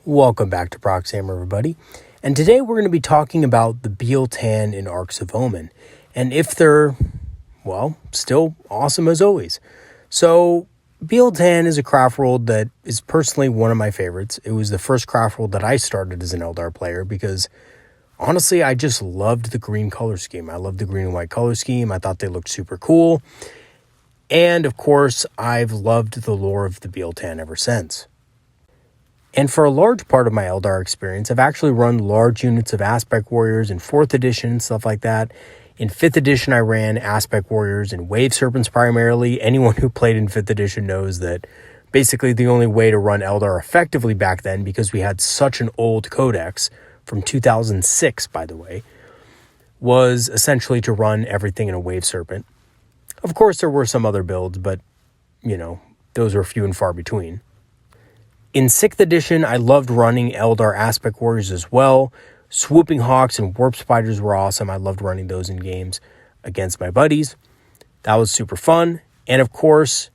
Welcome back to Proxam, everybody. And today we're going to be talking about the BielTan in Arks of Omen. And if they're, still awesome as always. So, BielTan is a craft world that is personally one of my favorites. It was the first craft world that I started as an Eldar player because, honestly, I just loved the green color scheme. I loved the green and white color scheme. I thought they looked super cool. And, of course, I've loved the lore of the BielTan ever since. And for a large part of my Eldar experience, I've actually run large units of Aspect Warriors in 4th edition and stuff like that. In 5th edition, I ran Aspect Warriors and Wave Serpents primarily. Anyone who played in 5th edition knows that basically the only way to run Eldar effectively back then, because we had such an old codex, from 2006, by the way, was essentially to run everything in a Wave Serpent. Of course, there were some other builds, but, those were few and far between. In 6th edition, I loved running Eldar Aspect Warriors as well. Swooping Hawks and Warp Spiders were awesome. I loved running those in games against my buddies. That was super fun. And of course,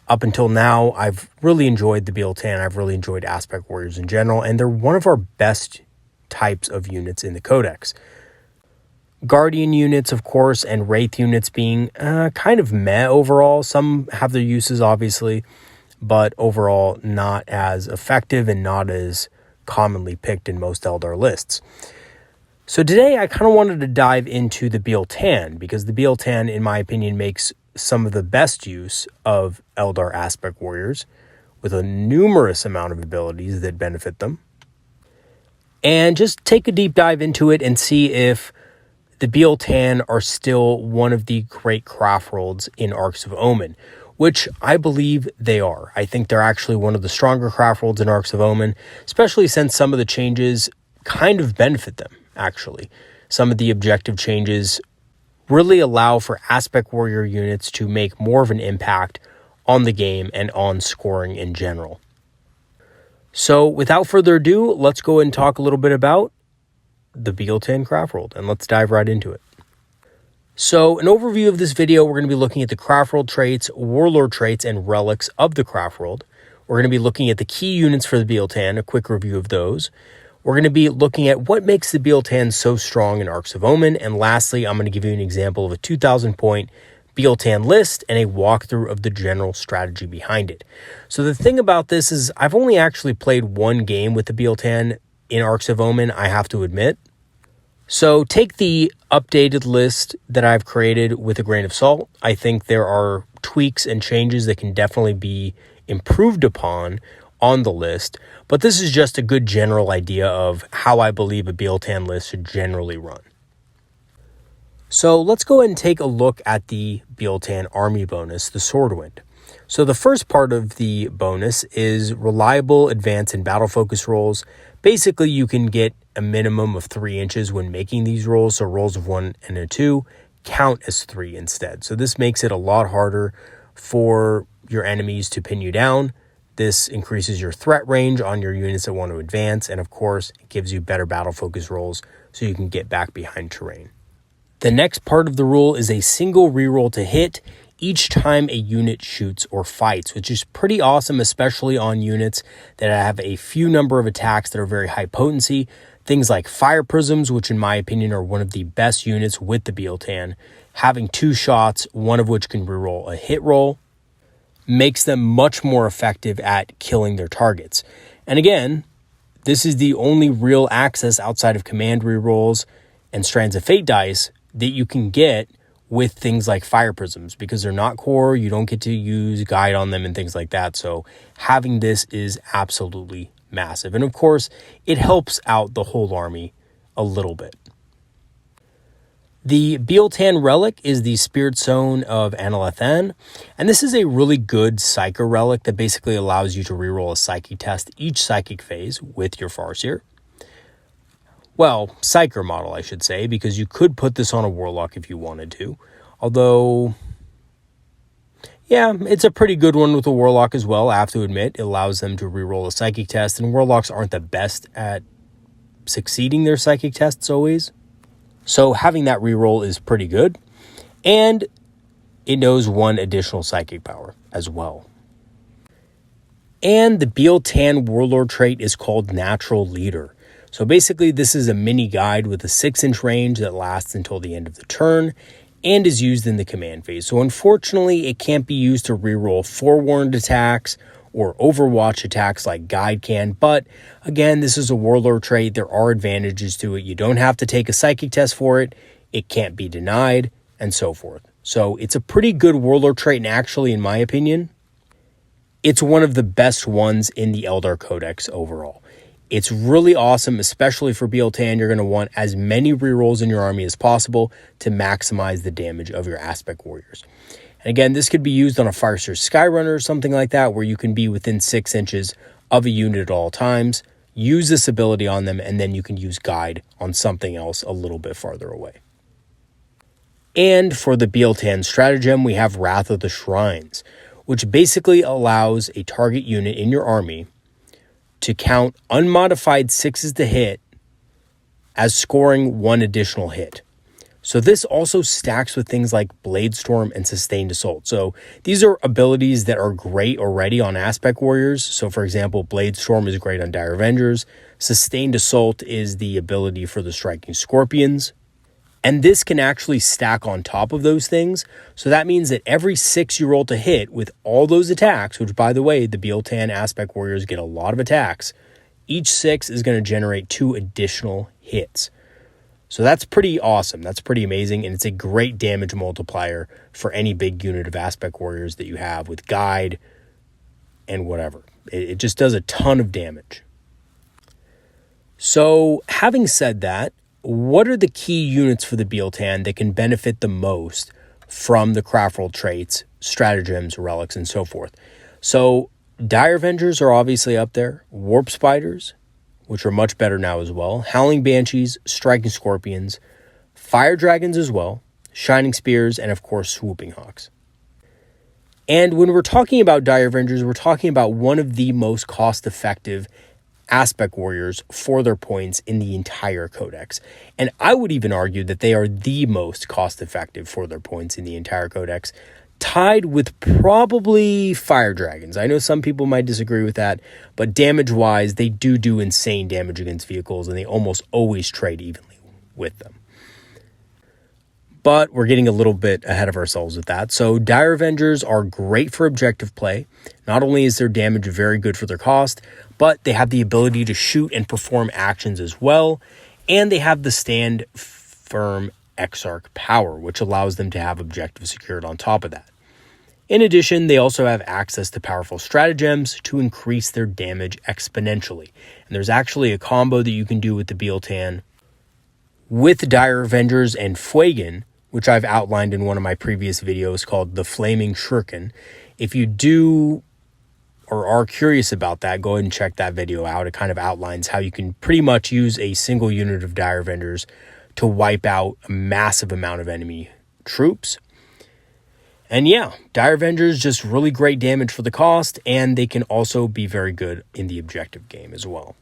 up until now, I've really enjoyed the BielTan. I've really enjoyed Aspect Warriors in general, and they're one of our best types of units in the Codex. Guardian units, of course, and Wraith units being kind of meh overall. Some have their uses, obviously, but overall not as effective and not as commonly picked in most Eldar lists. So today I kind of wanted to dive into the BielTan, because the BielTan, in my opinion, makes some of the best use of Eldar Aspect Warriors with a numerous amount of abilities that benefit them. And just take a deep dive into it and see if the BielTan are still one of the great craft worlds in Arks of Omen, which I believe they are. I think they're actually one of the stronger craft worlds in Arks of Omen, especially since some of the changes kind of benefit them, actually. Some of the objective changes really allow for Aspect Warrior units to make more of an impact on the game and on scoring in general. So without further ado, let's go and talk a little bit about the BielTan craft world, and let's dive right into it. So, an overview of this video, we're going to be looking at the craft world traits, warlord traits, and relics of the craft world. We're going to be looking at the key units for the BielTan, a quick review of those. We're going to be looking at what makes the BielTan so strong in Arks of Omen, and lastly, I'm going to give you an example of a 2,000-point BielTan list and a walkthrough of the general strategy behind it. So the thing about this is I've only actually played one game with the BielTan in Arks of Omen, I have to admit. So take the updated list that I've created with a grain of salt. I think there are tweaks and changes that can definitely be improved upon on the list, but this is just a good general idea of how I believe a BielTan list should generally run. So let's go ahead and take a look at the BielTan army bonus, the Swordwind. So the first part of the bonus is reliable advance and battle focus rolls. Basically, you can get a minimum of 3 inches when making these rolls, so rolls of 1 and a 2 count as 3 instead. So this makes it a lot harder for your enemies to pin you down. This increases your threat range on your units that want to advance, and of course, it gives you better battle focus rolls so you can get back behind terrain. The next part of the rule is a single reroll to hit each time a unit shoots or fights, which is pretty awesome, especially on units that have a few number of attacks that are very high potency. Things like Fire Prisms, which in my opinion are one of the best units with the BielTan, having 2 shots, one of which can reroll a hit roll, makes them much more effective at killing their targets. And again, this is the only real access outside of command rerolls and Strands of Fate dice that you can get with things like Fire Prisms, because they're not core, you don't get to use guide on them and things like that. So having this is absolutely massive. And of course, it helps out the whole army a little bit. The BielTan relic is the Spirit Stone of Biel-Tan, and this is a really good Psyker relic that basically allows you to reroll a Psychic test each Psychic phase with your Farseer. Well, Psyker model, I should say, because you could put this on a Warlock if you wanted to. Although, yeah, it's a pretty good one with a Warlock as well, I have to admit. It allows them to reroll a Psychic test, and Warlocks aren't the best at succeeding their Psychic tests always. So having that reroll is pretty good. And it knows 1 additional Psychic power as well. And the BielTan Warlord trait is called Natural Leader. So basically, this is a mini guide with a 6-inch range that lasts until the end of the turn and is used in the command phase. So unfortunately, it can't be used to reroll forewarned attacks or Overwatch attacks like Guide can. But again, this is a Warlord trait. There are advantages to it. You don't have to take a psychic test for it. It can't be denied, and so forth. So it's a pretty good Warlord trait, and actually, in my opinion, it's one of the best ones in the Eldar Codex overall. It's really awesome, especially for BielTan. You're going to want as many rerolls in your army as possible to maximize the damage of your Aspect Warriors. And again, this could be used on a Fireseer Skyrunner or something like that, where you can be within 6 inches of a unit at all times. Use this ability on them, and then you can use Guide on something else a little bit farther away. And for the BielTan stratagem, we have Wrath of the Shrines, which basically allows a target unit in your army to count unmodified 6s to hit as scoring 1 additional hit. So this also stacks with things like Blade Storm and Sustained Assault. So these are abilities that are great already on Aspect Warriors. So for example, Blade Storm is great on Dire Avengers. Sustained Assault is the ability for the Striking Scorpions. And this can actually stack on top of those things. So that means that every 6 you roll to hit with all those attacks, which by the way, the BielTan Aspect Warriors get a lot of attacks, each 6 is going to generate 2 additional hits. So that's pretty awesome. That's pretty amazing. And it's a great damage multiplier for any big unit of Aspect Warriors that you have with Guide and whatever. It just does a ton of damage. So having said that, what are the key units for the BielTan that can benefit the most from the craft roll traits, stratagems, relics, and so forth? So Dire Avengers are obviously up there. Warp Spiders, which are much better now as well. Howling Banshees, Striking Scorpions, Fire Dragons as well, Shining Spears, and of course Swooping Hawks. And when we're talking about Dire Avengers, we're talking about one of the most cost-effective Aspect Warriors for their points in the entire Codex. And I would even argue that they are the most cost-effective for their points in the entire Codex, tied with probably Fire Dragons. I know some people might disagree with that, but damage-wise, they do insane damage against vehicles, and they almost always trade evenly with them. But we're getting a little bit ahead of ourselves with that. So Dire Avengers are great for objective play. Not only is their damage very good for their cost, but they have the ability to shoot and perform actions as well. And they have the Stand Firm Exarch power, which allows them to have objective secured on top of that. In addition, they also have access to powerful stratagems to increase their damage exponentially. And there's actually a combo that you can do with the BielTan with Dire Avengers and Fuegan, which I've outlined in one of my previous videos called The Flaming Shuriken. If you do or are curious about that, go ahead and check that video out. It kind of outlines how you can pretty much use a single unit of Dire Avengers to wipe out a massive amount of enemy troops. And yeah, Dire Avengers, just really great damage for the cost, and they can also be very good in the objective game as well.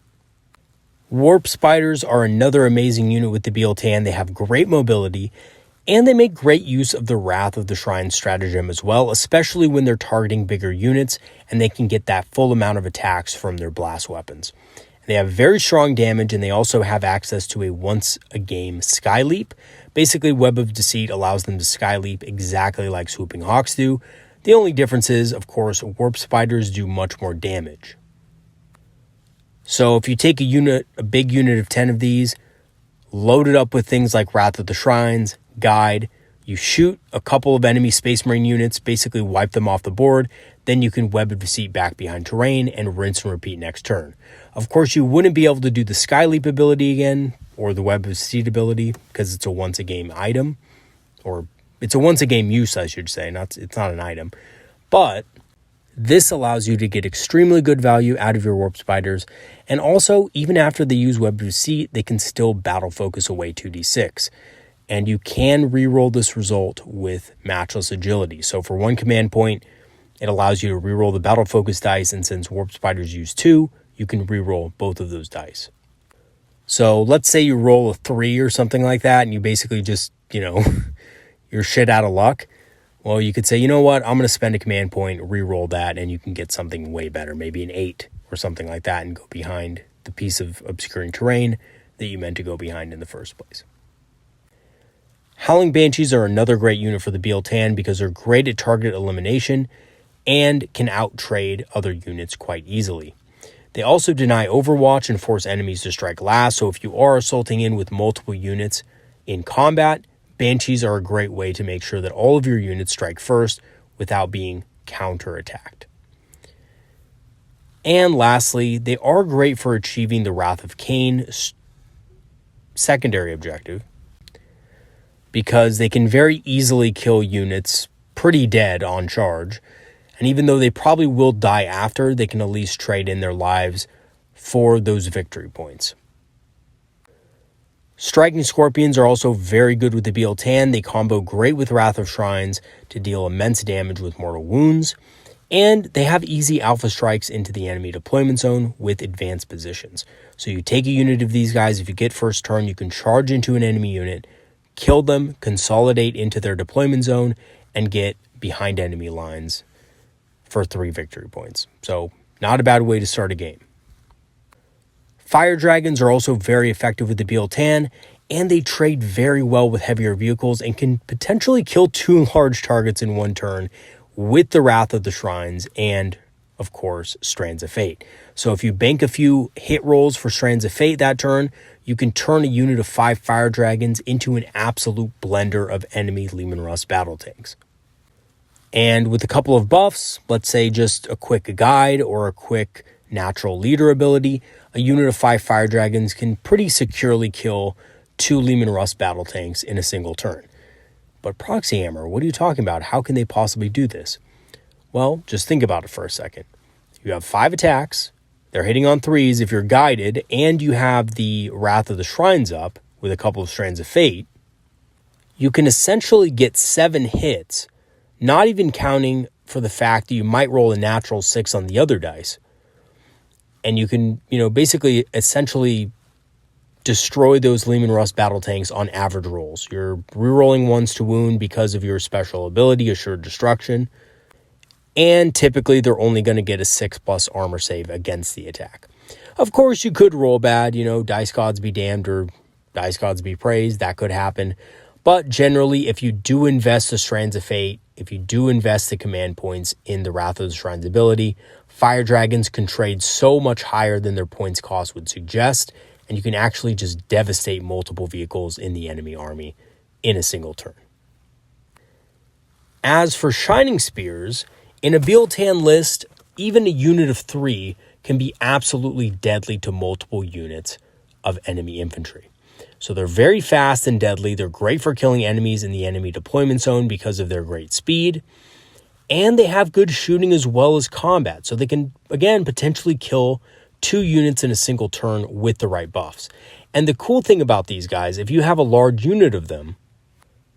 Warp Spiders are another amazing unit with the BielTan. They have great mobility, and they make great use of the Wrath of the Shrine stratagem as well, especially when they're targeting bigger units, and they can get that full amount of attacks from their blast weapons. They have very strong damage, and they also have access to a once-a-game Sky Leap. Basically, Web of Deceit allows them to Sky Leap exactly like Swooping Hawks do. The only difference is, of course, Warp Spiders do much more damage. So if you take a big unit of 10 of these, load it up with things like Wrath of the Shrines, Guide, you shoot a couple of enemy Space Marine units, basically wipe them off the board, then you can Web of Deceit back behind terrain and rinse and repeat next turn. Of course, you wouldn't be able to do the Sky Leap ability again, or the Web of Deceit ability, because it's a once-a-game item, or it's a once-a-game use, I should say, it's not an item. But this allows you to get extremely good value out of your Warp Spiders, and also, even after they use Web of Deceit, they can still battle focus away 2d6. And you can reroll this result with Matchless Agility. So for one command point, it allows you to reroll the battle focus dice, and since Warp Spiders use 2, you can reroll both of those dice. So let's say you roll a 3 or something like that, and you basically just, you're shit out of luck. Well, you could say, you know what, I'm going to spend a command point, re-roll that, and you can get something way better, maybe an 8 or something like that, and go behind the piece of obscuring terrain that you meant to go behind in the first place. Howling Banshees are another great unit for the BielTan because they're great at target elimination and can out-trade other units quite easily. They also deny overwatch and force enemies to strike last, so if you are assaulting in with multiple units in combat, Banshees are a great way to make sure that all of your units strike first without being counterattacked. And lastly, they are great for achieving the Wrath of Cain secondary objective because they can very easily kill units pretty dead on charge. And even though they probably will die after, they can at least trade in their lives for those victory points. Striking Scorpions are also very good with the BielTan. They combo great with Wrath of Shrines to deal immense damage with mortal wounds. And they have easy alpha strikes into the enemy deployment zone with advanced positions. So you take a unit of these guys, if you get first turn, you can charge into an enemy unit, kill them, consolidate into their deployment zone, and get behind enemy lines for 3 victory points. So not a bad way to start a game. Fire Dragons are also very effective with the BielTan, and they trade very well with heavier vehicles and can potentially kill 2 large targets in one turn with the Wrath of the Shrines and, of course, Strands of Fate. So if you bank a few hit rolls for Strands of Fate that turn, you can turn a unit of 5 Fire Dragons into an absolute blender of enemy Leman Russ battle tanks. And with a couple of buffs, let's say just a quick guide or a quick natural leader ability, a unit of 5 Fire Dragons can pretty securely kill 2 Leman Russ battle tanks in a single turn. But Proxy Hammer, what are you talking about? How can they possibly do this? Well, just think about it for a second. You have 5 attacks, they're hitting on 3s if you're guided, and you have the Wrath of the Shrines up with a couple of Strands of Fate. You can essentially get 7 hits, not even counting for the fact that you might roll a natural 6 on the other dice. And you can, basically essentially destroy those Leman Russ battle tanks on average rolls. You're rerolling ones to wound because of your special ability, Assured Destruction. And typically they're only going to get a 6+ armor save against the attack. Of course, you could roll bad, dice gods be damned or dice gods be praised. That could happen. But generally, if you do invest the Strands of Fate, if you do invest the command points in the Wrath of the Shrines ability, Fire Dragons can trade so much higher than their points cost would suggest, and you can actually just devastate multiple vehicles in the enemy army in a single turn. As for Shining Spears, in a BielTan list, even a unit of 3 can be absolutely deadly to multiple units of enemy infantry. So they're very fast and deadly. They're great for killing enemies in the enemy deployment zone because of their great speed. And they have good shooting as well as combat. So they can, again, potentially kill 2 units in a single turn with the right buffs. And the cool thing about these guys, if you have a large unit of them,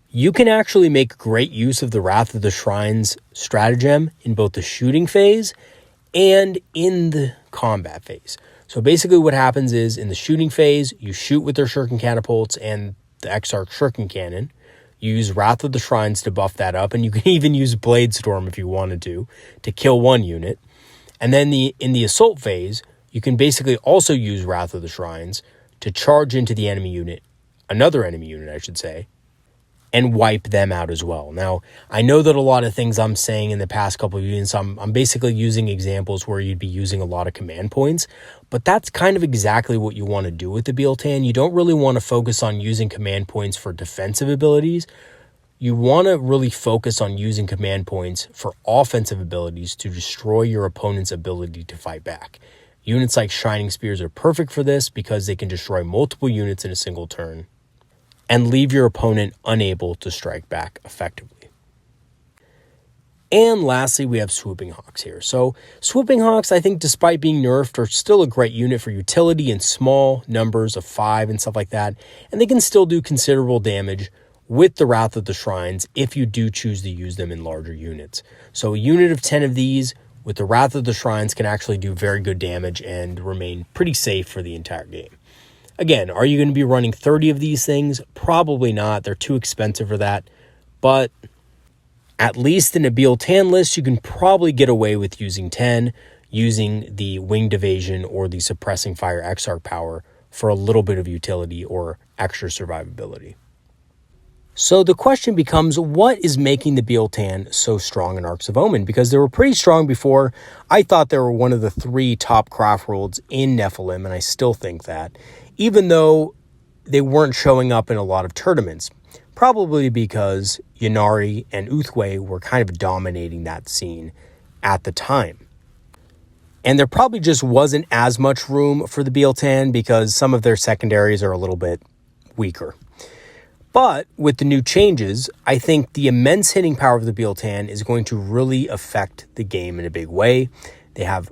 you can actually make great use of the Wrath of the Shrines stratagem in both the shooting phase and in the combat phase. So basically what happens is in the shooting phase, you shoot with their Shuriken Catapults and the Exarch Shuriken Cannon. You use Wrath of the Shrines to buff that up, and you can even use Blade Storm if you wanted to kill 1 unit. And then in the assault phase, you can basically also use Wrath of the Shrines to charge into the enemy unit, another enemy unit, I should say, and wipe them out as well. Now, I know that a lot of things I'm saying in the past couple of units, I'm basically using examples where you'd be using a lot of command points, but that's kind of exactly what you want to do with the BielTan. You don't really want to focus on using command points for defensive abilities. You want to really focus on using command points for offensive abilities to destroy your opponent's ability to fight back. Units like Shining Spears are perfect for this because they can destroy multiple units in a single turn and leave your opponent unable to strike back effectively. And lastly, we have Swooping Hawks here. So Swooping Hawks, I think despite being nerfed, are still a great unit for utility in small numbers of 5 and stuff like that. And they can still do considerable damage with the Wrath of the Shrines if you do choose to use them in larger units. So a unit of 10 of these with the Wrath of the Shrines can actually do very good damage and remain pretty safe for the entire game. Again, are you going to be running 30 of these things? Probably not. They're too expensive for that. But At least in a BielTan list, you can probably get away with using 10, using the Winged Evasion or the Suppressing Fire Exarch power for a little bit of utility or extra survivability. So the question becomes, what is making the BielTan so strong in Arks of Omen? Because they were pretty strong before. I thought they were one of the 3 top craft worlds in Nephilim, and I still think that, even though they weren't showing up in a lot of tournaments. Probably because Ynnari and Uthwei were kind of dominating that scene at the time. And there probably just wasn't as much room for the BielTan because some of their secondaries are a little bit weaker. But with the new changes, I think the immense hitting power of the BielTan is going to really affect the game in a big way. They have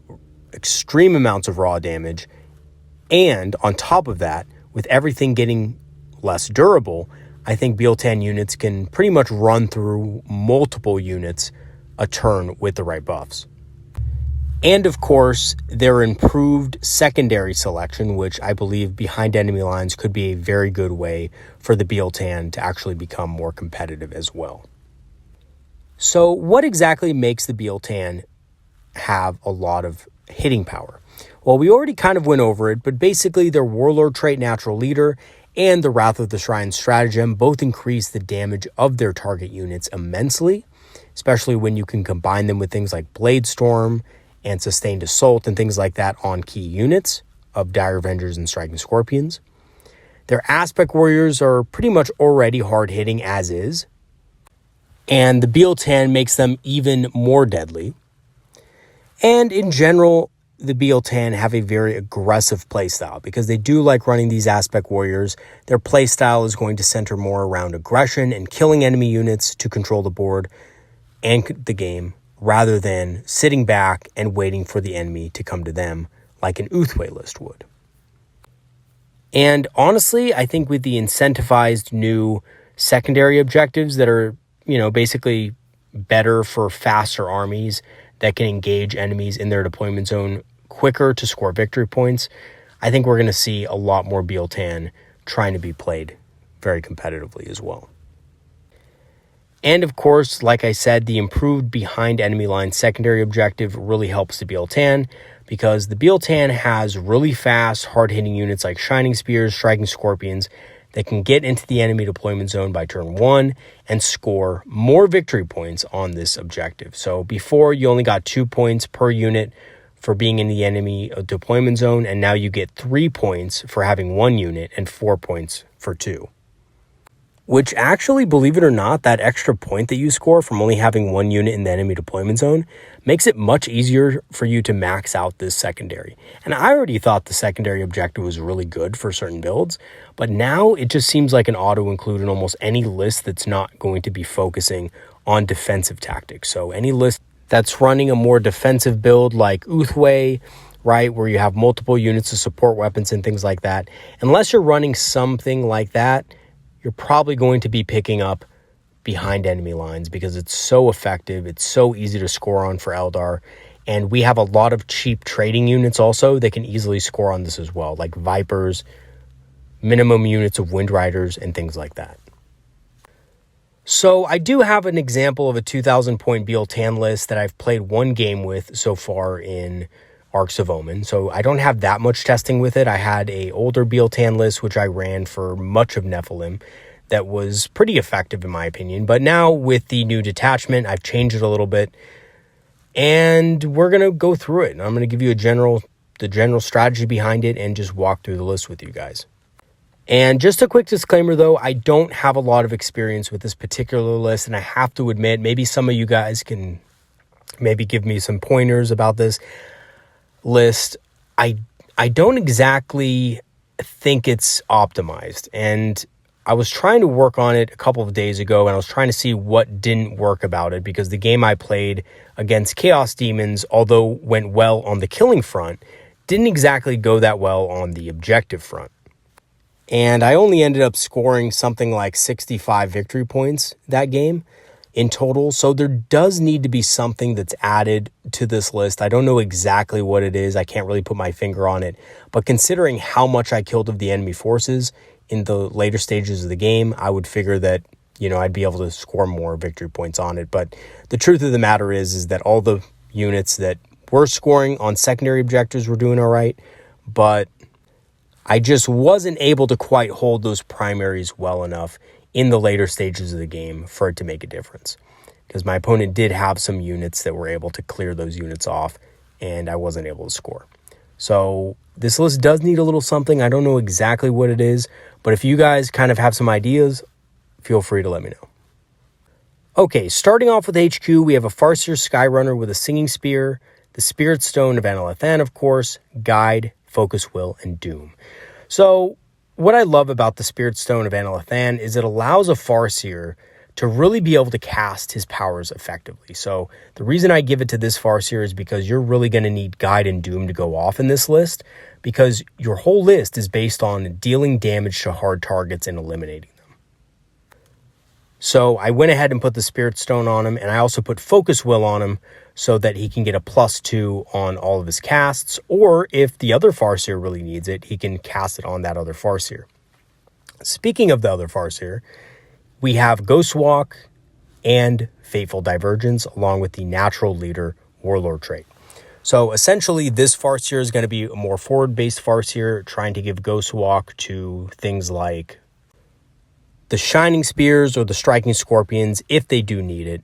extreme amounts of raw damage. And on top of that, with everything getting less durable, I think BielTan units can pretty much run through multiple units a turn with the right buffs. And of course, their improved secondary selection, which I believe behind enemy lines could be a very good way for the BielTan to actually become more competitive as well. So what exactly makes the BielTan have a lot of hitting power? Well, we already kind of went over it, but basically their Warlord trait Natural Leader and the Wrath of the Shrine stratagem both increase the damage of their target units immensely, especially when you can combine them with things like Blade Storm and Sustained Assault and things like that on key units of Dire Avengers and Striking Scorpions. Their Aspect Warriors are pretty much already hard-hitting as is, and the BielTan makes them even more deadly. And in general, the BielTan have a very aggressive playstyle because they do like running these Aspect Warriors. Their playstyle is going to center more around aggression and killing enemy units to control the board and the game, rather than sitting back and waiting for the enemy to come to them like an Uthwei list would. And honestly, I think with the incentivized new secondary objectives that are, basically better for faster armies that can engage enemies in their deployment zone quicker to score victory points, I think we're going to see a lot more BielTan trying to be played very competitively as well. And of course, like I said, the improved behind enemy line secondary objective really helps the BielTan because the BielTan has really fast, hard-hitting units like Shining Spears, Striking Scorpions that can get into the enemy deployment zone by turn 1 and score more victory points on this objective. So before, you only got 2 points per unit for being in the enemy deployment zone, and now you get 3 points for having 1 unit and 4 points for 2. Which actually, believe it or not, that extra point that you score from only having 1 unit in the enemy deployment zone makes it much easier for you to max out this secondary. And I already thought the secondary objective was really good for certain builds, but now it just seems like an auto-include in almost any list that's not going to be focusing on defensive tactics. So any list that's running a more defensive build like Uthwei, right, where you have multiple units of support weapons and things like that, unless you're running something like that, you're probably going to be picking up behind enemy lines because it's so effective. It's so easy to score on for Eldar. And we have a lot of cheap trading units also that can easily score on this as well, like Vipers, minimum units of Wind Riders, and things like that. So I do have an example of a 2,000 point BielTan list that I've played 1 game with so far in Arks of Omen. So I don't have that much testing with it. I had a older BielTan list, which I ran for much of Nephilim, that was pretty effective in my opinion. But now with the new detachment, I've changed it a little bit, and we're going to go through it. And I'm going to give you the general strategy behind it and just walk through the list with you guys. And just a quick disclaimer though, I don't have a lot of experience with this particular list, and I have to admit, maybe some of you guys can maybe give me some pointers about this list. I don't exactly think it's optimized, and I was trying to work on it a couple of days ago, and I was trying to see what didn't work about it, because the game I played against Chaos Demons, although went well on the killing front, didn't exactly go that well on the objective front. And I only ended up scoring something like 65 victory points that game in total. So there does need to be something that's added to this list. I don't know exactly what it is. I can't really put my finger on it. But considering how much I killed of the enemy forces in the later stages of the game, I would figure that I'd be able to score more victory points on it. But the truth of the matter is that all the units that were scoring on secondary objectives were doing all right, but I just wasn't able to quite hold those primaries well enough in the later stages of the game for it to make a difference. Because my opponent did have some units that were able to clear those units off, and I wasn't able to score. So this list does need a little something. I don't know exactly what it is, but if you guys kind of have some ideas, feel free to let me know. Okay, starting off with HQ, we have a Farseer Skyrunner with a Singing Spear, the Spirit Stone of Biel-Tan, of course, Guide, Focus Will, and Doom. So what I love about the Spirit Stone of Biel-Tan is it allows a Farseer to really be able to cast his powers effectively. So the reason I give it to this Farseer is because you're really going to need Guide and Doom to go off in this list, because your whole list is based on dealing damage to hard targets and eliminating them. So I went ahead and put the Spirit Stone on him, and I also put Focus Will on him so that he can get a +2 on all of his casts, or if the other Farseer really needs it, he can cast it on that other Farseer. Speaking of the other Farseer, we have Ghostwalk and Fateful Divergence, along with the Natural Leader Warlord trait. So essentially, this Farseer is going to be a more forward-based Farseer, trying to give Ghostwalk to things like the Shining Spears or the Striking Scorpions, if they do need it.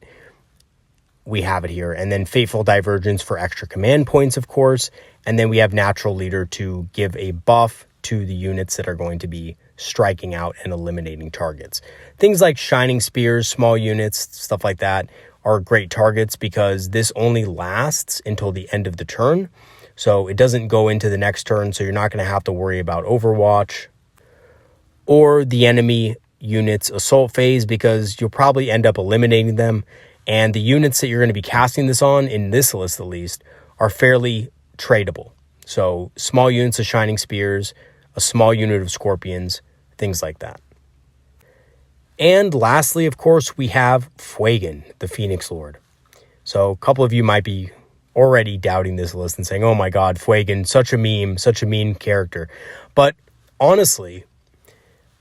We have it here. And then Fateful Divergence for extra command points, of course. And then we have Natural Leader to give a buff to the units that are going to be striking out and eliminating targets. Things like Shining Spears, small units, stuff like that are great targets because this only lasts until the end of the turn. So it doesn't go into the next turn, so you're not going to have to worry about Overwatch or the enemy units assault phase, because you'll probably end up eliminating them. And the units that you're going to be casting this on, in this list at least, are fairly tradable. So small units of Shining Spears, a small unit of Scorpions, things like that. And lastly, of course, we have Fuegan, the Phoenix Lord. So a couple of you might be already doubting this list and saying, oh my God, Fuegan, such a meme, such a mean character. But honestly,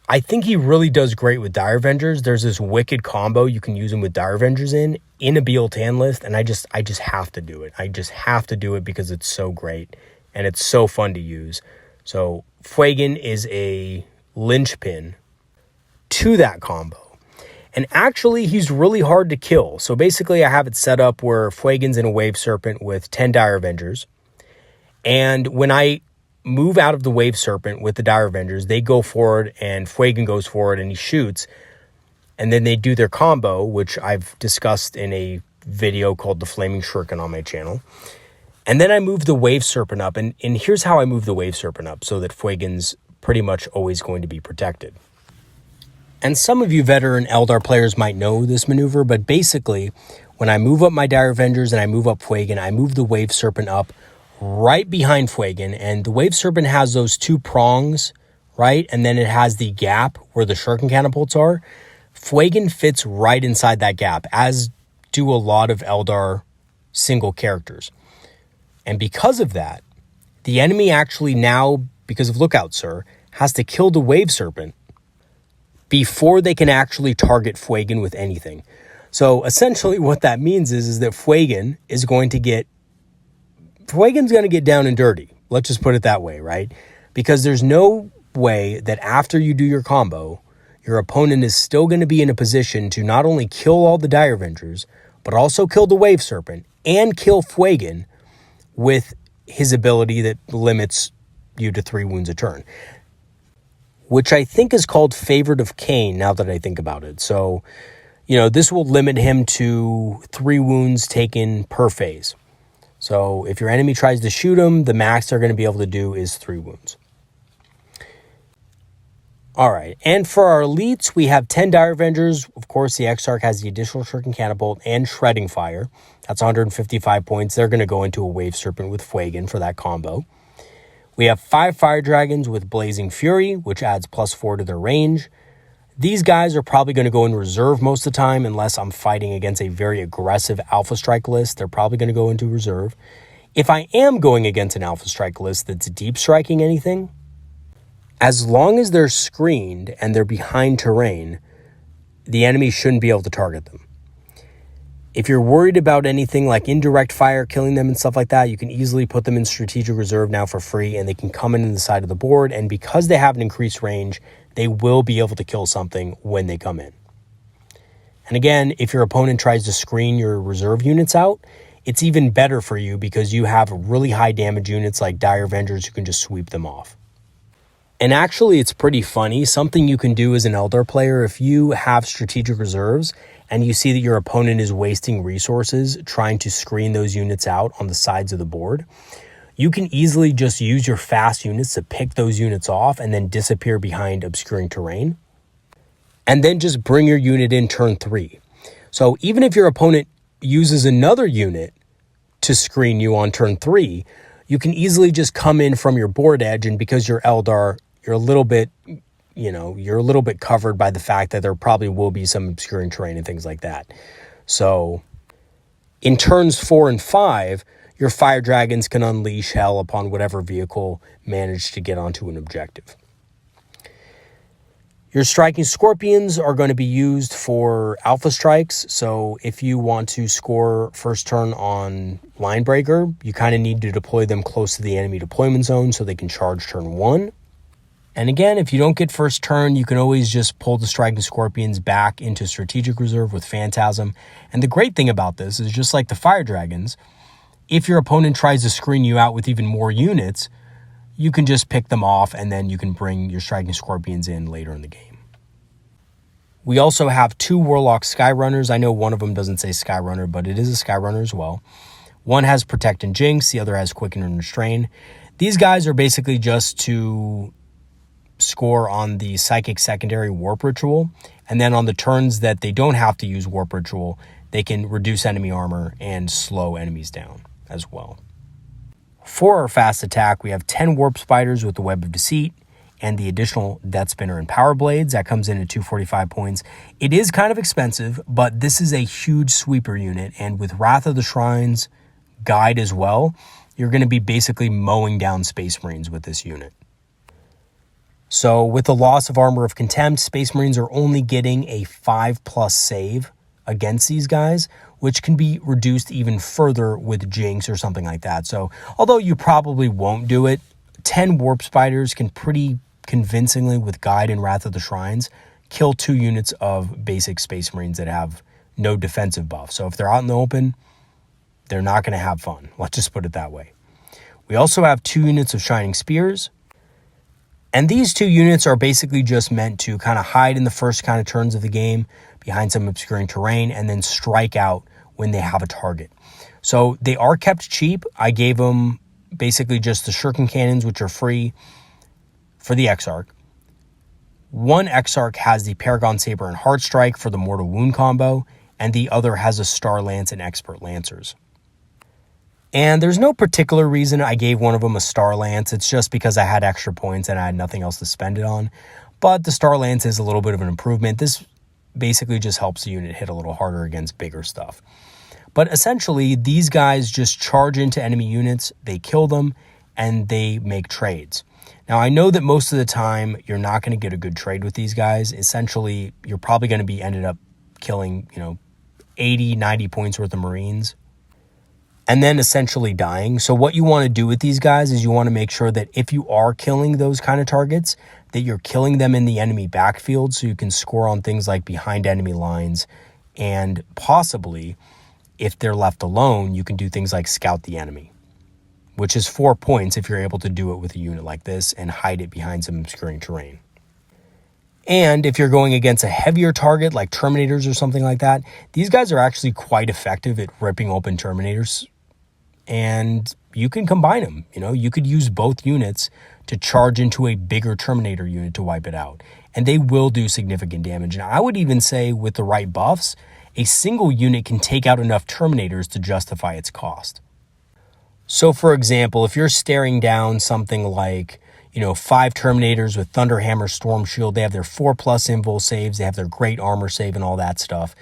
I think he really does great with Dire Avengers. There's this wicked combo you can use him with Dire Avengers in a BielTan list, and I just have to do it. I just have to do it because it's so great and it's so fun to use. So Fuegan is a linchpin to that combo. And actually, he's really hard to kill. So basically, I have it set up where Fuegan's in a Wave Serpent with 10 Dire Avengers. And when I move out of the Wave Serpent with the Dire Avengers, they go forward and Fuegan goes forward and he shoots. And then they do their combo, which I've discussed in a video called The Flaming Shuriken on my channel. And then I move the Wave Serpent up. And here's how I move the Wave Serpent up so that Fuegan's pretty much always going to be protected. And some of you veteran Eldar players might know this maneuver, but basically, when I move up my Dire Avengers and I move up Fuegan, I move the Wave Serpent up right behind Fuegan, and the Wave Serpent has those two prongs, right? And then it has the gap where the Shuriken catapults are. Fuegan fits right inside that gap, as do a lot of Eldar single characters. And because of that, the enemy actually now, because of Lookout Sir, has to kill the Wave Serpent before they can actually target Fuegan with anything. So essentially what that means is that Fuegan's going to get down and dirty. Let's just put it that way, right? Because there's no way that after you do your combo, your opponent is still going to be in a position to not only kill all the Dire Avengers, but also kill the Wave Serpent and kill Fuegan with his ability that limits you to 3 wounds a turn, which I think is called Favored of Cain now that I think about it. So, this will limit him to 3 wounds taken per phase. So if your enemy tries to shoot him, the max they're going to be able to do is 3 wounds. All right, and for our elites, we have 10 Dire Avengers. Of course, the Exarch has the additional Shuriken Catapult and Shredding Fire. That's 155 points. They're going to go into a Wave Serpent with Fuegan for that combo. We have 5 Fire Dragons with Blazing Fury, which adds +4 to their range. These guys are probably going to go in reserve most of the time unless I'm fighting against a very aggressive Alpha Strike list. They're probably going to go into reserve. If I am going against an Alpha Strike list that's deep striking anything, as long as they're screened and they're behind terrain, the enemy shouldn't be able to target them. If you're worried about anything like indirect fire, killing them and stuff like that, you can easily put them in strategic reserve now for free, and they can come in the side of the board. And because they have an increased range, they will be able to kill something when they come in. And again, if your opponent tries to screen your reserve units out, it's even better for you because you have really high damage units like Dire Avengers who can just sweep them off. And actually, it's pretty funny. Something you can do as an Eldar player, if you have strategic reserves and you see that your opponent is wasting resources trying to screen those units out on the sides of the board, you can easily just use your fast units to pick those units off and then disappear behind obscuring terrain. And then just bring your unit in turn 3. So even if your opponent uses another unit to screen you on turn 3, you can easily just come in from your board edge, and because you're Eldar, you're a little bit covered by the fact that there probably will be some obscuring terrain and things like that. So in turns 4 and 5, your fire dragons can unleash hell upon whatever vehicle managed to get onto an objective. Your striking scorpions are going to be used for alpha strikes. So if you want to score first turn on line breaker, you kind of need to deploy them close to the enemy deployment zone so they can charge turn 1. And again, if you don't get first turn, you can always just pull the striking scorpions back into strategic reserve with Phantasm. And the great thing about this is, just like the fire dragons, if your opponent tries to screen you out with even more units, you can just pick them off and then you can bring your striking scorpions in later in the game. We also have 2 Warlock Skyrunners. I know one of them doesn't say Skyrunner, but it is a Skyrunner as well. One has Protect and Jinx, the other has Quicken and Restrain. These guys are basically just to score on the Psychic Secondary Warp Ritual, and then on the turns that they don't have to use Warp Ritual, they can reduce enemy armor and slow enemies down as well. For our fast attack, we have 10 Warp Spiders with the Web of Deceit and the additional Death Spinner and Power Blades. That comes in at 245 points. It is kind of expensive, but this is a huge sweeper unit, and with Wrath of the Shrines Guide as well, you're going to be basically mowing down Space Marines with this unit. So with the loss of Armor of Contempt, Space Marines are only getting a 5+ save against these guys, which can be reduced even further with Jinx or something like that. So although you probably won't do it, 10 Warp Spiders can pretty convincingly, with Guide and Wrath of the Shrines, kill 2 units of basic Space Marines that have no defensive buff. So if they're out in the open, they're not going to have fun. Let's just put it that way. We also have 2 units of Shining Spears. And these 2 units are basically just meant to kind of hide in the first kind of turns of the game behind some obscuring terrain and then strike out when they have a target. So they are kept cheap. I gave them basically just the Shuriken Cannons, which are free for the Exarch. One Exarch has the Paragon Saber and Heart Strike for the Mortal Wound combo, and the other has a Star Lance and Expert Lancers. And there's no particular reason I gave one of them a Star Lance. It's just because I had extra points and I had nothing else to spend it on. But the Star Lance is a little bit of an improvement. This basically just helps the unit hit a little harder against bigger stuff. But essentially, these guys just charge into enemy units, they kill them, and they make trades. Now, I know that most of the time, you're not going to get a good trade with these guys. Essentially, you're probably going to be ended up killing, 80, 90 points worth of Marines, and then essentially dying. So what you want to do with these guys is you want to make sure that if you are killing those kind of targets, that you're killing them in the enemy backfield so you can score on things like behind enemy lines, and possibly, if they're left alone, you can do things like scout the enemy, which is 4 points if you're able to do it with a unit like this and hide it behind some obscuring terrain. And if you're going against a heavier target like Terminators or something like that, these guys are actually quite effective at ripping open Terminators, and you can combine them. You could use both units to charge into a bigger Terminator unit to wipe it out, and they will do significant damage. And I would even say with the right buffs, a single unit can take out enough Terminators to justify its cost. So for example, if you're staring down something like 5 Terminators with Thunderhammer, Storm Shield, they have their 4+ invul saves, they have their great armor save and all that stuff.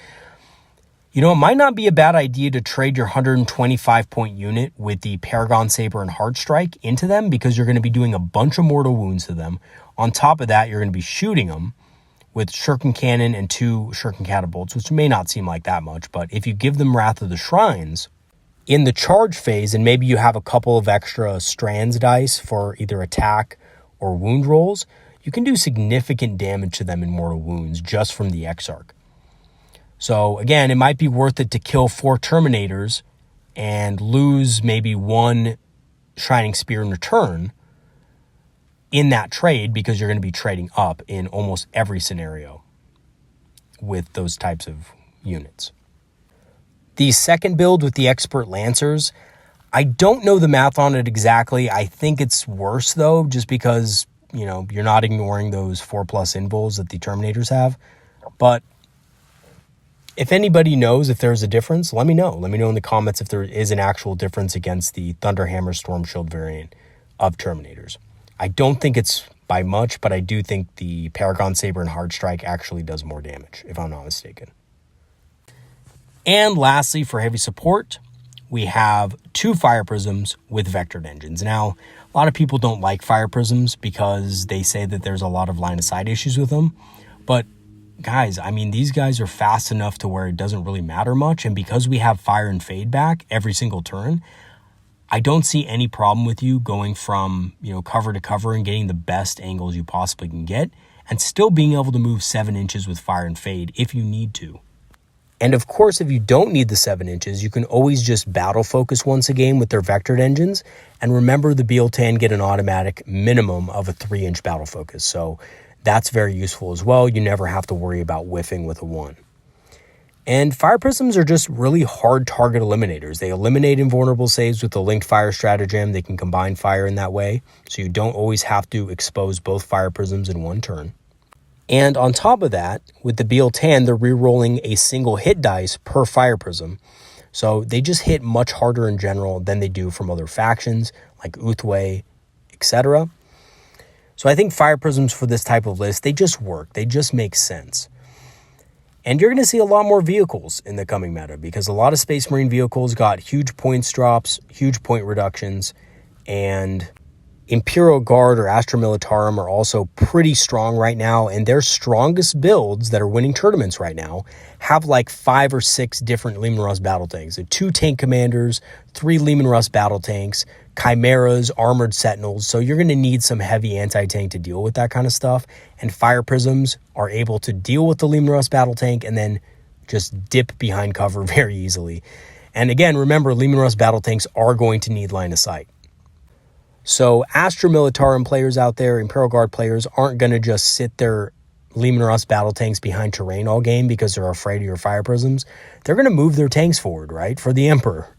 It might not be a bad idea to trade your 125 point unit with the Paragon Saber and Heart Strike into them, because you're going to be doing a bunch of mortal wounds to them. On top of that, you're going to be shooting them, with Shuriken Cannon and 2 Shuriken Catapults, which may not seem like that much, but if you give them Wrath of the Shrines in the charge phase, and maybe you have a couple of extra strands dice for either attack or wound rolls, you can do significant damage to them in mortal wounds just from the Exarch. So again, it might be worth it to kill 4 Terminators and lose maybe 1 Shining Spear in return in that trade, because you're going to be trading up in almost every scenario with those types of units. The second build with the Expert Lancers, I don't know the math on it exactly. I think it's worse though, just because, you know, you're not ignoring those 4+ invuls that the Terminators have. But if anybody knows if there's a difference, let me know. Let me know in the comments if there is an actual difference against the Thunderhammer Storm Shield variant of Terminators. I don't think it's by much, but I do think the Paragon Saber and Hard Strike actually does more damage, if I'm not mistaken. And lastly, for heavy support, we have 2 Fire Prisms with vectored engines. Now, a lot of people don't like Fire Prisms because they say that there's a lot of line of sight issues with them. But guys, I mean, these guys are fast enough to where it doesn't really matter much. And because we have Fire and Fade back every single turn, I don't see any problem with you going from, you know, cover to cover and getting the best angles you possibly can get and still being able to move 7 inches with Fire and Fade if you need to. And of course, if you don't need the 7 inches, you can always just battle focus once a game with their vectored engines. And remember, the BielTan get an automatic minimum of a 3-inch battle focus. So that's very useful as well. You never have to worry about whiffing with a 1. And Fire Prisms are just really hard target eliminators. They eliminate invulnerable saves with the linked fire stratagem. They can combine fire in that way, so you don't always have to expose both Fire Prisms in one turn. And on top of that, with the BielTan, they're re-rolling a single hit dice per Fire Prism. So they just hit much harder in general than they do from other factions, like Uthway, etc. So I think Fire Prisms for this type of list, they just work. They just make sense. And you're going to see a lot more vehicles in the coming meta, because a lot of Space Marine vehicles got huge points drops, huge point reductions, and Imperial Guard or Astra Militarum are also pretty strong right now, and their strongest builds that are winning tournaments right now have like 5 or 6 different Leman Russ battle tanks. 2 tank commanders, 3 Leman Russ battle tanks, chimeras, armored sentinels. So you're going to need some heavy anti-tank to deal with that kind of stuff. And Fire Prisms are able to deal with the Leman Russ battle tank and then just dip behind cover very easily. And again, remember, Leman Russ battle tanks are going to need line of sight. So Astra Militarum players out there, Imperial Guard players, aren't going to just sit their Leman Russ battle tanks behind terrain all game because they're afraid of your Fire Prisms. They're going to move their tanks forward, right, for the Emperor.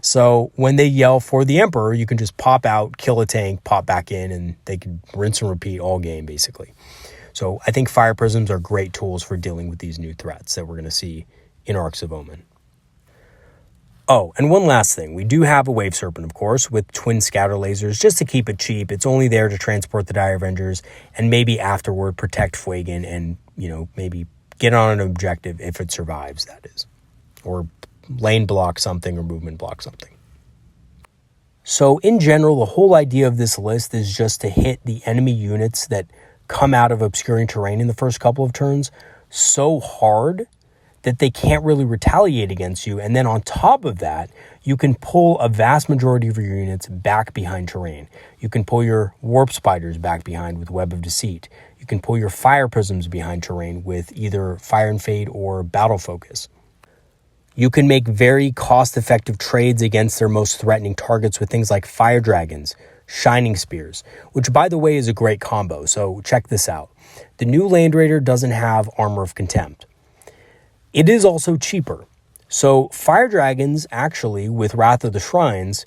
So when they yell for the Emperor, you can just pop out, kill a tank, pop back in, and they can rinse and repeat all game, basically. So I think Fire Prisms are great tools for dealing with these new threats that we're going to see in Arks of Omen. Oh, and one last thing. We do have a Wave Serpent, of course, with twin scatter lasers, just to keep it cheap. It's only there to transport the Dire Avengers and maybe afterward protect Fuegan and, you know, maybe get on an objective if it survives, that is. Or lane block something or movement block something. So in general, the whole idea of this list is just to hit the enemy units that come out of obscuring terrain in the first couple of turns so hard that they can't really retaliate against you. And then on top of that, you can pull a vast majority of your units back behind terrain. You can pull your Warp Spiders back behind with Web of Deceit. You can pull your Fire Prisms behind terrain with either Fire and Fade or Battle Focus. You can make very cost-effective trades against their most threatening targets with things like Fire Dragons, Shining Spears, which by the way is a great combo, so check this out. The new Land Raider doesn't have Armor of Contempt. It is also cheaper. So Fire Dragons, actually, with Wrath of the Shrines,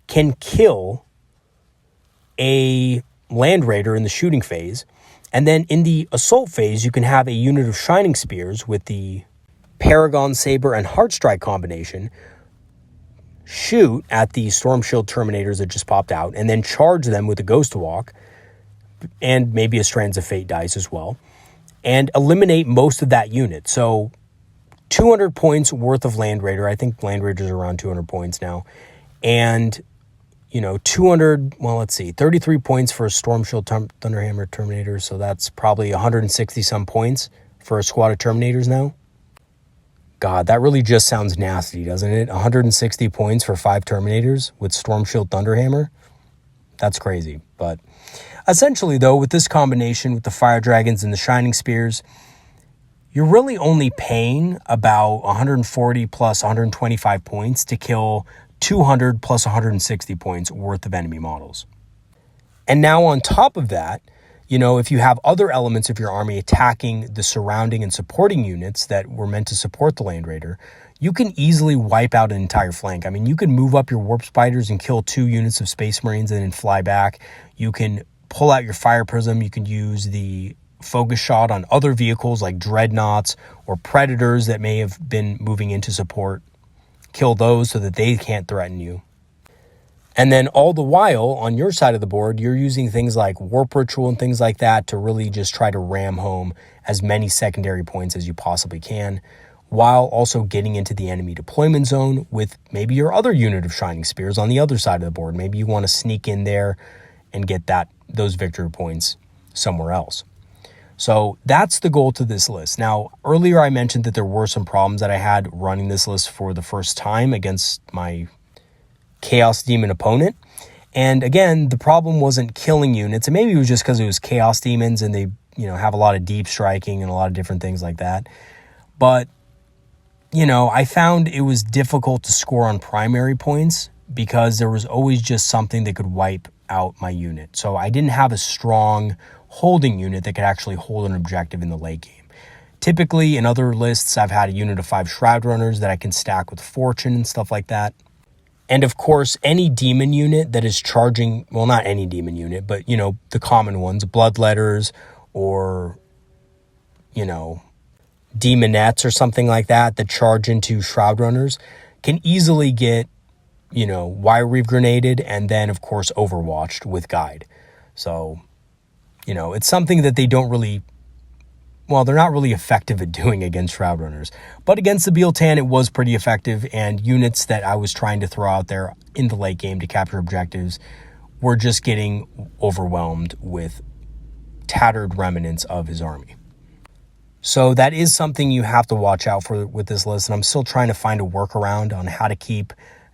can kill a Land Raider in the shooting phase. And then in the assault phase, you can have a unit of Shining Spears with the Paragon Saber and Heart Strike combination shoot at the Storm Shield Terminators that just popped out, and then charge them with a Ghost Walk, and maybe a Strands of Fate dice as well, and eliminate most of that unit. So 200 points worth of Land Raider. I think Land Raiders are around 200 points now. And, 200, well, let's see, 33 points for a Storm Shield Thunderhammer Terminator. So that's probably 160 some points for a squad of Terminators now. God, that really just sounds nasty, doesn't it? 160 points for 5 Terminators with Storm Shield Thunderhammer. That's crazy. But essentially, though, with this combination with the Fire Dragons and the Shining Spears, you're really only paying about 140 plus 125 points to kill 200 plus 160 points worth of enemy models. And now on top of that, if you have other elements of your army attacking the surrounding and supporting units that were meant to support the Land Raider, you can easily wipe out an entire flank. I mean, you can move up your Warp Spiders and kill 2 units of Space Marines and then fly back. You can pull out your Fire Prism. You can use the focus shot on other vehicles like Dreadnoughts or Predators that may have been moving into support. Kill those so that they can't threaten you. And then all the while, on your side of the board, you're using things like Warp Ritual and things like that to really just try to ram home as many secondary points as you possibly can, while also getting into the enemy deployment zone with maybe your other unit of Shining Spears on the other side of the board. Maybe you want to sneak in there and get those victory points somewhere else. So that's the goal to this list. Now, earlier I mentioned that there were some problems that I had running this list for the first time against my Chaos Demon opponent. And again, the problem wasn't killing units, and maybe it was just because it was Chaos Demons and they, have a lot of deep striking and a lot of different things like that. But, I found it was difficult to score on primary points because there was always just something that could wipe out my unit. So I didn't have a strong holding unit that could actually hold an objective in the late game. Typically, in other lists, I've had a unit of 5 Shroud Runners that I can stack with Fortune and stuff like that. And of course, any demon unit that is charging, well, not any demon unit, but, the common ones, Bloodletters or, Demonettes or something like that charge into Shroud Runners can easily get, Wire Reave Grenaded and then, of course, Overwatched with Guide. So, it's something that they don't really, they're not really effective at doing against Shroud Runners. But against the BielTan, it was pretty effective, and units that I was trying to throw out there in the late game to capture objectives were just getting overwhelmed with tattered remnants of his army. So that is something you have to watch out for with this list, and I'm still trying to find a workaround on how to keep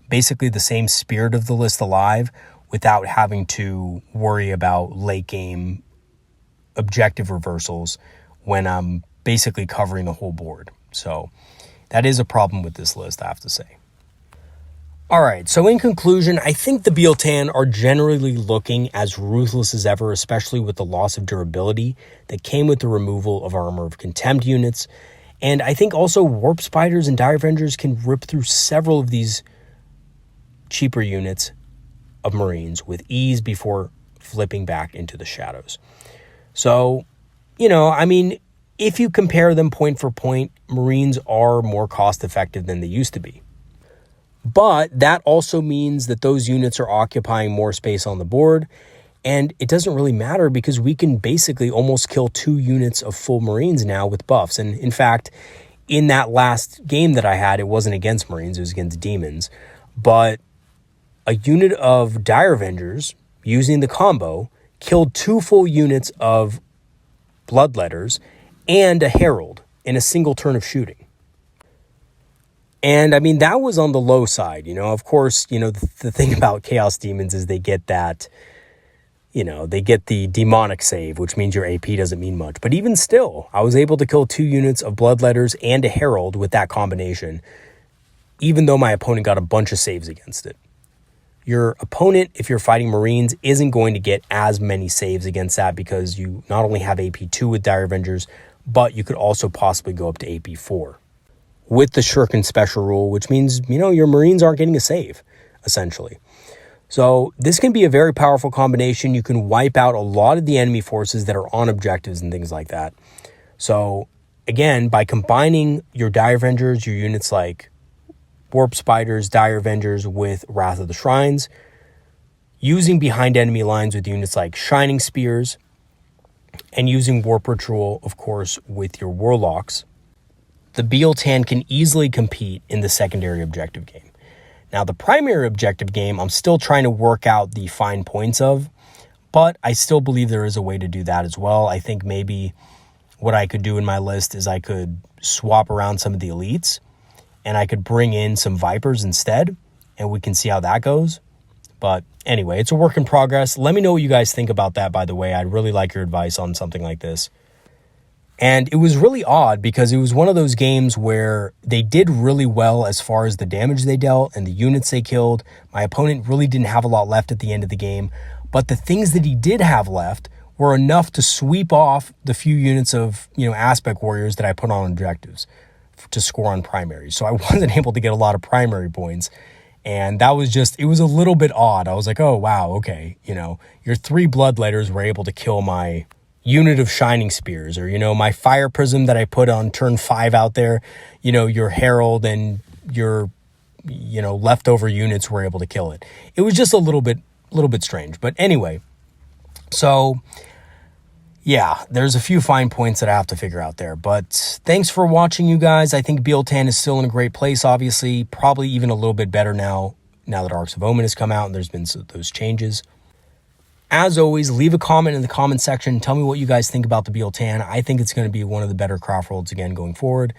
basically the same spirit of the list alive without having to worry about late game objective reversals when I'm basically covering the whole board. So that is a problem with this list, I have to say. All right, so in conclusion, I think the BielTan are generally looking as ruthless as ever, especially with the loss of durability that came with the removal of Armor of Contempt units. And I think also Warp Spiders and Dire Avengers can rip through several of these cheaper units of Marines with ease before flipping back into the shadows. So, if you compare them point for point, Marines are more cost effective than they used to be. But that also means that those units are occupying more space on the board, and it doesn't really matter because we can basically almost kill 2 units of full Marines now with buffs. And in fact, in that last game that I had, it wasn't against Marines, it was against Demons. But a unit of Dire Avengers using the combo killed 2 full units of Bloodletters and a Herald in a single turn of shooting. And that was on the low side, Of course, the thing about Chaos Demons is they get that, they get the demonic save, which means your AP doesn't mean much. But even still, I was able to kill 2 units of Bloodletters and a Herald with that combination, even though my opponent got a bunch of saves against it. Your opponent, if you're fighting Marines, isn't going to get as many saves against that because you not only have AP2 with Dire Avengers, but you could also possibly go up to AP4 with the Shuriken special rule, which means, your Marines aren't getting a save, essentially. So this can be a very powerful combination. You can wipe out a lot of the enemy forces that are on objectives and things like that. So again, by combining your Dire Avengers, your units like Warp Spiders, Dire Avengers with Wrath of the Shrines, using behind enemy lines with units like Shining Spears, and using Warp Ritual, of course, with your Warlocks, the BielTan can easily compete in the secondary objective game. Now, the primary objective game, I'm still trying to work out the fine points of, but I still believe there is a way to do that as well. I think maybe what I could do in my list is I could swap around some of the elites, and I could bring in some Vipers instead, and we can see how that goes. But anyway, it's a work in progress. Let me know what you guys think about that, by the way. I'd really like your advice on something like this. And it was really odd because it was one of those games where they did really well as far as the damage they dealt and the units they killed. My opponent really didn't have a lot left at the end of the game, but the things that he did have left were enough to sweep off the few units of, aspect warriors that I put on objectives to score on primaries. So I wasn't able to get a lot of primary points. And that was it was a little bit odd. I was like, oh, wow, okay. Your 3 bloodletters were able to kill my unit of shining spears, or, my fire prism that I put on turn 5 out there, your herald and your, leftover units were able to kill it. It was just a little bit strange. But anyway, so yeah, there's a few fine points that I have to figure out there. But thanks for watching, you guys. I think Biel-Tan is still in a great place, obviously. Probably even a little bit better now that Arks of Omen has come out and there's been those changes. As always, leave a comment in the comment section. Tell me what you guys think about the Biel-Tan. I think it's going to be one of the better craft worlds again going forward.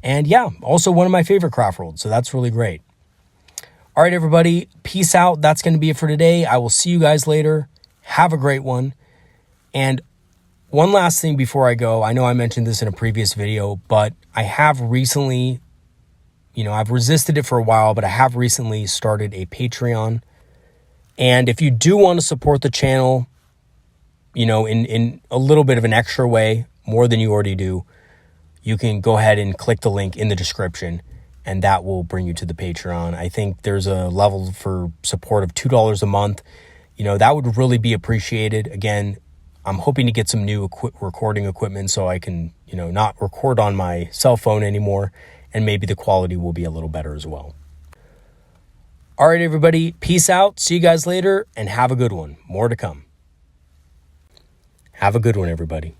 And yeah, also one of my favorite craft worlds, so that's really great. All right, everybody, peace out. That's going to be it for today. I will see you guys later. Have a great one. And one last thing before I go. I know I mentioned this in a previous video, but I have recently, I've resisted it for a while, but I have recently started a Patreon. And if you do want to support the channel, in a little bit of an extra way, more than you already do, you can go ahead and click the link in the description, and that will bring you to the Patreon. I think there's a level for support of $2 a month. That would really be appreciated. Again, I'm hoping to get some new recording equipment so I can, not record on my cell phone anymore, and maybe the quality will be a little better as well. All right, everybody, peace out. See you guys later, and have a good one. More to come. Have a good one, everybody.